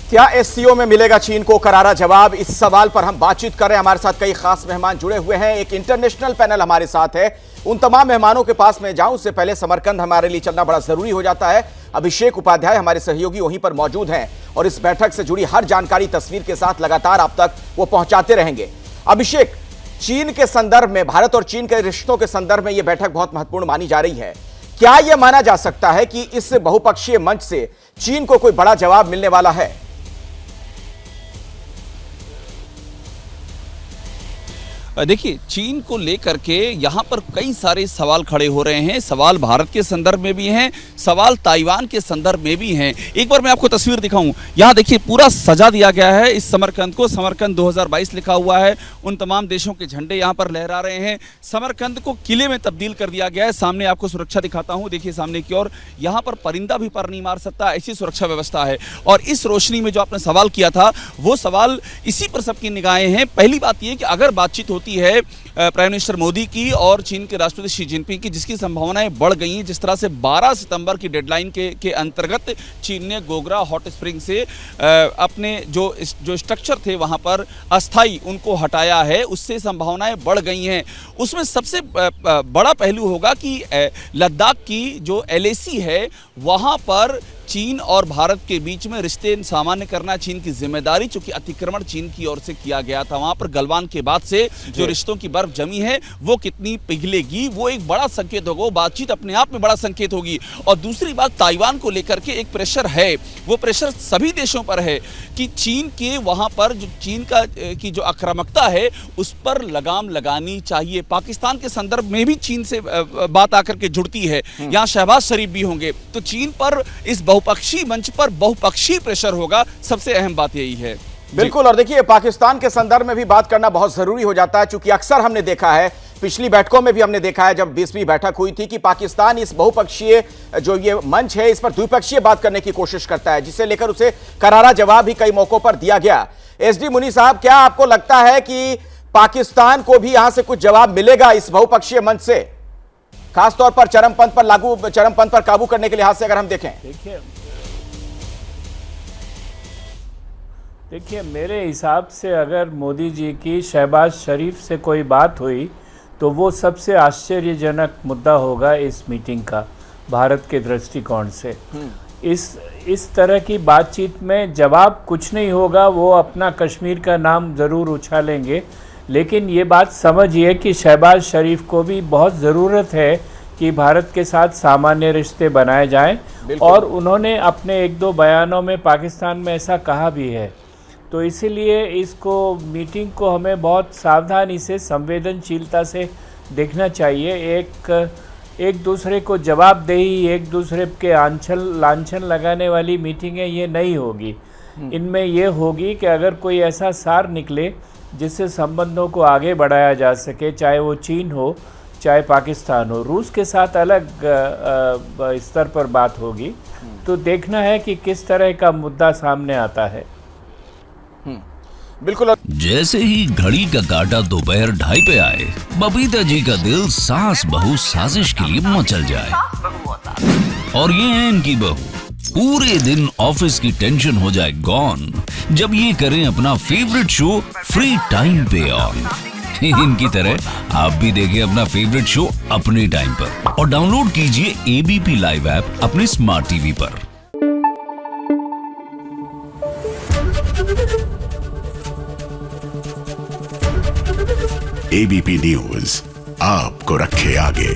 क्या एससीओ में मिलेगा चीन को करारा जवाब? इस सवाल पर हम बातचीत कर रहे हैं। हमारे साथ कई खास मेहमान जुड़े हुए हैं। एक इंटरनेशनल पैनल हमारे साथ है। उन तमाम मेहमानों के पास में जाऊं उससे पहले समरकंद हमारे लिए चलना बड़ा जरूरी हो जाता है। अभिषेक उपाध्याय हमारे सहयोगी वहीं पर मौजूद हैं और इस बैठक से जुड़ी हर जानकारी तस्वीर के साथ लगातार आप तक वो पहुंचाते रहेंगे। अभिषेक, चीन के संदर्भ में, भारत और चीन के रिश्तों के संदर्भ में यह बैठक बहुत महत्वपूर्ण मानी जा रही है। क्या यह माना जा सकता है कि इस बहुपक्षीय मंच से चीन को कोई बड़ा जवाब मिलने वाला है? देखिए, चीन को लेकर के यहाँ पर कई सारे सवाल खड़े हो रहे हैं। सवाल भारत के संदर्भ में भी हैं, सवाल ताइवान के संदर्भ में भी हैं। एक बार मैं आपको तस्वीर दिखाऊं। यहाँ देखिए, पूरा सजा दिया गया है इस समरकंद को। समरकंद 2022 लिखा हुआ है। उन तमाम देशों के झंडे यहाँ पर लहरा रहे हैं। समरकंद को किले में तब्दील कर दिया गया है। सामने आपको सुरक्षा दिखाता हूँ, देखिए सामने की ओर। यहाँ पर परिंदा भी पर नहीं मार सकता, ऐसी सुरक्षा व्यवस्था है। और इस रोशनी में जो आपने सवाल किया था, वो सवाल इसी पर सबकी निगाहें हैं। पहली बात यह कि अगर बातचीत होती है प्राइम मिनिस्टर मोदी की और चीन के राष्ट्रपति शी जिनपिंग की, जिसकी संभावनाएं बढ़ गई हैं, जिस तरह से 12 सितंबर की डेडलाइन के अंतर्गत चीन ने गोगरा हॉट स्प्रिंग से अपने जो स्ट्रक्चर थे वहां पर अस्थाई उनको हटाया है, उससे संभावनाएं बढ़ गई हैं। उसमें सबसे बड़ा पहलू होगा कि लद्दाख की जो LAC है वहां पर चीन और भारत के बीच में रिश्ते सामान्य करना चीन की जिम्मेदारी, चूंकि अतिक्रमण चीन की ओर से किया गया था। वहां पर गलवान के बाद से जो रिश्तों की बर्फ जमी है वो कितनी पिघलेगी, वो एक बड़ा संकेत होगा। वो बातचीत अपने आप में बड़ा संकेत होगी। और दूसरी बात, ताइवान को लेकर के एक प्रेशर है। वो प्रेशर सभी देशों पर है कि चीन के वहां पर जो चीन की जो आक्रामकता है उस पर लगाम लगानी चाहिए। पाकिस्तान के संदर्भ में भी चीन से बात आकर के जुड़ती है। यहाँ शहबाज शरीफ भी होंगे, तो चीन पर इस बहुपक्षीय मंच पर बहुपक्षीय प्रेशर होगा। सबसे अहम बात यही है। बिल्कुल। और देखिए, पाकिस्तान के संदर्भ में भी बात करना बहुत जरूरी हो जाता है, क्योंकि अक्सर हमने देखा है, पिछली बैठकों में भी हमने देखा है, जब 20वीं बैठक हुई थी, कि पाकिस्तान इस बहुपक्षीय जो ये मंच है इस पर द्विपक्षीय बात करने की कोशिश करता है, जिसे लेकर उसे करारा जवाब भी कई मौकों पर दिया गया। SD मुनी साहब, क्या आपको लगता है कि पाकिस्तान को भी यहां से कुछ जवाब मिलेगा इस बहुपक्षीय मंच से, खासतौर पर चरमपंथ पर काबू करने के लिहाज से अगर हम देखें? देखिए, मेरे हिसाब से अगर मोदी जी की शहबाज शरीफ से कोई बात हुई तो वो सबसे आश्चर्यजनक मुद्दा होगा इस मीटिंग का, भारत के दृष्टिकोण से। इस तरह की बातचीत में जवाब कुछ नहीं होगा। वो अपना कश्मीर का नाम ज़रूर उछालेंगे, लेकिन ये बात समझिए कि शहबाज शरीफ को भी बहुत ज़रूरत है कि भारत के साथ सामान्य रिश्ते बनाए जाएं। और उन्होंने अपने 1-2 बयानों में पाकिस्तान में ऐसा कहा भी है। तो इसीलिए इसको मीटिंग को हमें बहुत सावधानी से, संवेदनशीलता से देखना चाहिए। एक दूसरे को जवाबदेही, एक दूसरे के लांछन लगाने वाली मीटिंगें ये नहीं होगी। इनमें ये होगी कि अगर कोई ऐसा सार निकले जिससे संबंधों को आगे बढ़ाया जा सके, चाहे वो चीन हो चाहे पाकिस्तान हो। रूस के साथ अलग स्तर पर बात होगी, तो देखना है कि किस तरह का मुद्दा सामने आता है। बिल्कुल। जैसे ही घड़ी का काटा दोपहर 2:30 पे आए, बबीता जी का दिल सास बहू साजिश के लिए मचल जाए। और ये है इनकी बहू, पूरे दिन ऑफिस की टेंशन हो जाए गॉन जब ये करें अपना फेवरेट शो फ्री टाइम पे ऑन। इनकी तरह आप भी देखें अपना फेवरेट शो अपने टाइम पर और डाउनलोड कीजिए ABP लाइव ऐप अपने स्मार्ट टीवी पर। ABP न्यूज आपको रखे आगे।